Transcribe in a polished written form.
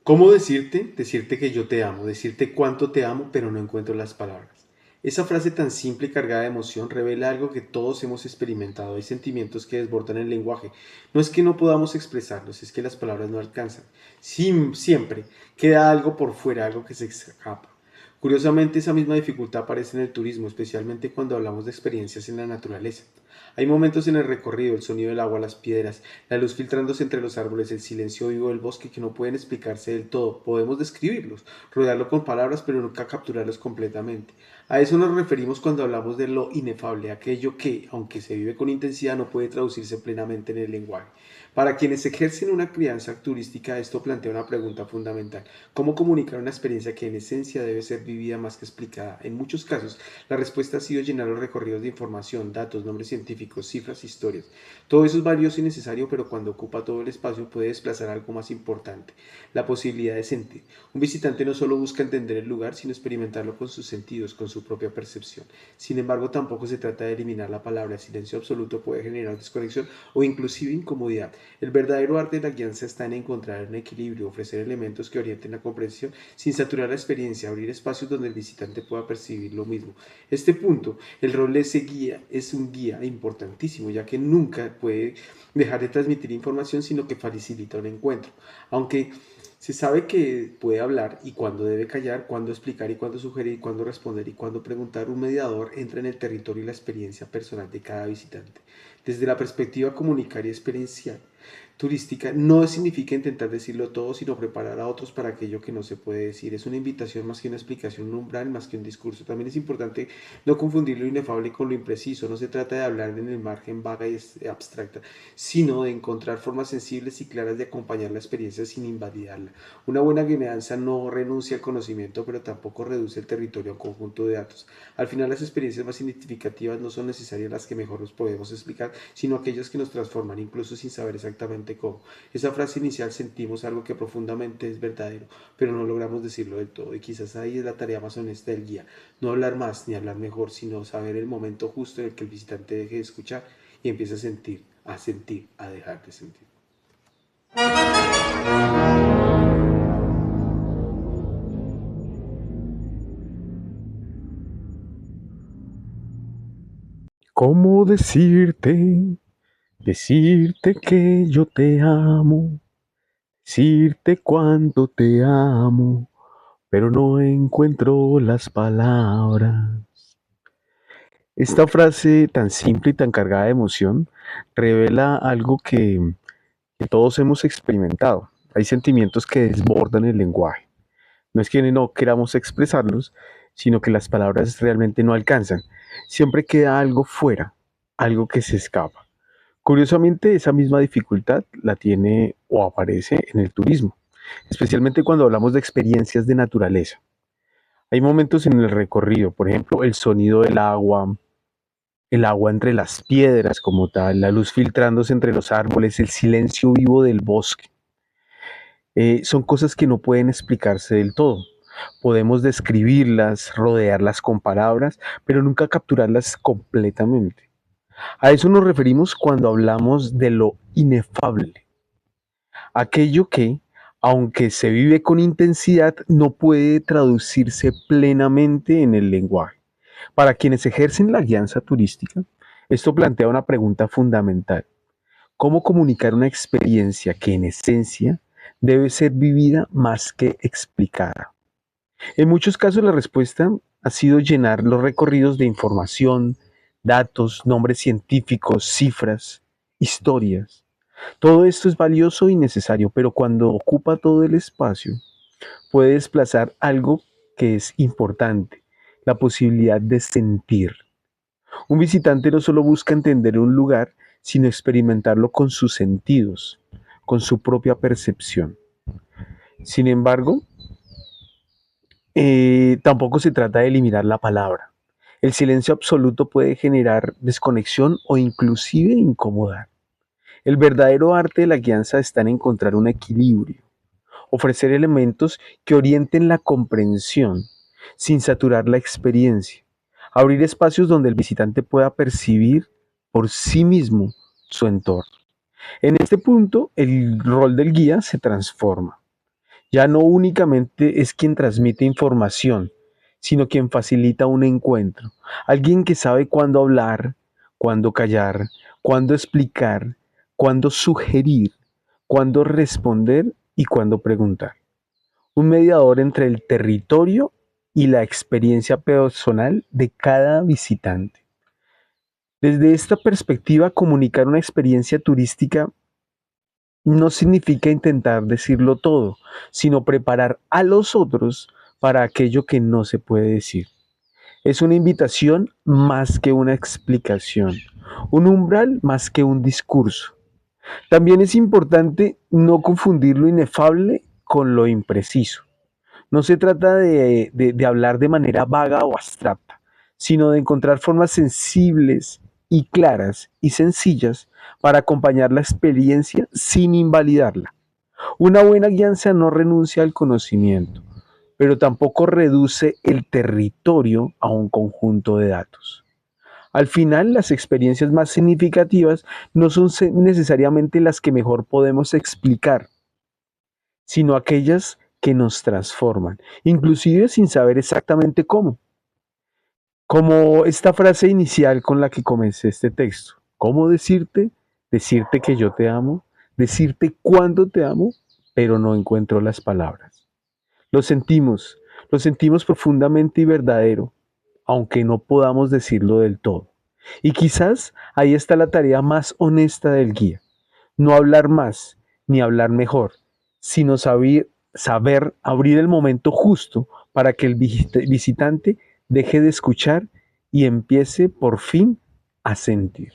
¿Cómo decirte? Decirte que yo te amo, decirte cuánto te amo, pero no encuentro las palabras. Esa frase tan simple y cargada de emoción revela algo que todos hemos experimentado. Hay sentimientos que desbordan el lenguaje. No es que no podamos expresarlos, es que las palabras no alcanzan. Siempre queda algo por fuera, algo que se escapa. Curiosamente, esa misma dificultad aparece en el turismo, especialmente cuando hablamos de experiencias en la naturaleza. Hay momentos en el recorrido, el sonido del agua, las piedras, la luz filtrándose entre los árboles, el silencio vivo del bosque que no pueden explicarse del todo. Podemos describirlos, rodearlo con palabras, pero nunca capturarlos completamente. A eso nos referimos cuando hablamos de lo inefable, aquello que, aunque se vive con intensidad, no puede traducirse plenamente en el lenguaje. Para quienes ejercen una crianza turística, esto plantea una pregunta fundamental. ¿Cómo comunicar una experiencia que en esencia debe ser vivida más que explicada? En muchos casos, la respuesta ha sido llenar los recorridos de información, datos, nombres científicos, cifras, historias. Todo eso es valioso y necesario, pero cuando ocupa todo el espacio puede desplazar algo más importante, la posibilidad de sentir. Un visitante no solo busca entender el lugar, sino experimentarlo con sus sentidos, con su propia percepción. Sin embargo, tampoco se trata de eliminar la palabra. El silencio absoluto puede generar desconexión o inclusive incomodidad. El verdadero arte de la guianza está en encontrar un equilibrio, ofrecer elementos que orienten la comprensión sin saturar la experiencia, abrir espacios donde el visitante pueda percibir lo mismo. Este punto, el rol de ese guía es un guía importantísimo, ya que nunca puede dejar de transmitir información, sino que facilita un encuentro. Aunque se sabe que puede hablar y cuándo debe callar, cuándo explicar y cuándo sugerir, cuándo responder y cuándo preguntar, un mediador entra en el territorio y la experiencia personal de cada visitante. Desde la perspectiva comunicaria y experiencial, turística no significa intentar decirlo todo, sino preparar a otros para aquello que no se puede decir. Es una invitación más que una explicación, un umbral más que un discurso. También es importante no confundir lo inefable con lo impreciso. No se trata de hablar en el margen vaga y abstracta, sino de encontrar formas sensibles y claras de acompañar la experiencia sin invalidarla. Una buena guianza no renuncia al conocimiento, pero tampoco reduce el territorio a un conjunto de datos. Al final, las experiencias más significativas no son necesarias las que mejor nos podemos explicar, sino aquellas que nos transforman, incluso sin saber exactamente cómo. Esa frase inicial sentimos algo que profundamente es verdadero, pero no logramos decirlo del todo, y quizás ahí es la tarea más honesta del guía. No hablar más ni hablar mejor, sino saber el momento justo en el que el visitante deje de escuchar y empiece a sentir, a dejar de sentir. ¿Cómo decirte? Decirte que yo te amo, decirte cuánto te amo, pero no encuentro las palabras. Esta frase tan simple y tan cargada de emoción revela algo que todos hemos experimentado. Hay sentimientos que desbordan el lenguaje. No es que no queramos expresarlos, sino que las palabras realmente no alcanzan. Siempre queda algo fuera, algo que se escapa. Curiosamente, esa misma dificultad la tiene o aparece en el turismo, especialmente cuando hablamos de experiencias de naturaleza. Hay momentos en el recorrido, por ejemplo, el sonido del agua, el agua entre las piedras como tal, la luz filtrándose entre los árboles, el silencio vivo del bosque. Son cosas que no pueden explicarse del todo. Podemos describirlas, rodearlas con palabras, pero nunca capturarlas completamente. A eso nos referimos cuando hablamos de lo inefable, aquello que, aunque se vive con intensidad, no puede traducirse plenamente en el lenguaje. Para quienes ejercen la guianza turística, esto plantea una pregunta fundamental. ¿Cómo comunicar una experiencia que en esencia debe ser vivida más que explicada? En muchos casos la respuesta ha sido llenar los recorridos de información, datos, nombres científicos, cifras, historias. Todo esto es valioso y necesario, pero cuando ocupa todo el espacio, puede desplazar algo que es importante, la posibilidad de sentir. Un visitante no solo busca entender un lugar, sino experimentarlo con sus sentidos, con su propia percepción. Sin embargo, tampoco se trata de eliminar la palabra. El silencio absoluto puede generar desconexión o inclusive incomodar. El verdadero arte de la guianza está en encontrar un equilibrio, ofrecer elementos que orienten la comprensión sin saturar la experiencia, abrir espacios donde el visitante pueda percibir por sí mismo su entorno. En este punto, el rol del guía se transforma. Ya no únicamente es quien transmite información, sino quien facilita un encuentro. Alguien que sabe cuándo hablar, cuándo callar, cuándo explicar, cuándo sugerir, cuándo responder y cuándo preguntar. Un mediador entre el territorio y la experiencia personal de cada visitante. Desde esta perspectiva, comunicar una experiencia turística no significa intentar decirlo todo, sino preparar a los otros para aquello que no se puede decir. Es una invitación más que una explicación, un umbral más que un discurso. También es importante no confundir lo inefable con lo impreciso. No se trata de hablar de manera vaga o abstracta, sino de encontrar formas sensibles y claras y sencillas para acompañar la experiencia sin invalidarla. Una buena guianza no renuncia al conocimiento, pero tampoco reduce el territorio a un conjunto de datos. Al final, las experiencias más significativas no son necesariamente las que mejor podemos explicar, sino aquellas que nos transforman, inclusive sin saber exactamente cómo. Como esta frase inicial con la que comencé este texto. ¿Cómo decirte? Decirte que yo te amo, decirte cuándo te amo, pero no encuentro las palabras. Lo sentimos profundamente y verdadero, aunque no podamos decirlo del todo. Y quizás ahí está la tarea más honesta del guía. No hablar más, ni hablar mejor, sino saber abrir el momento justo para que el visitante deje de escuchar y empiece por fin a sentir.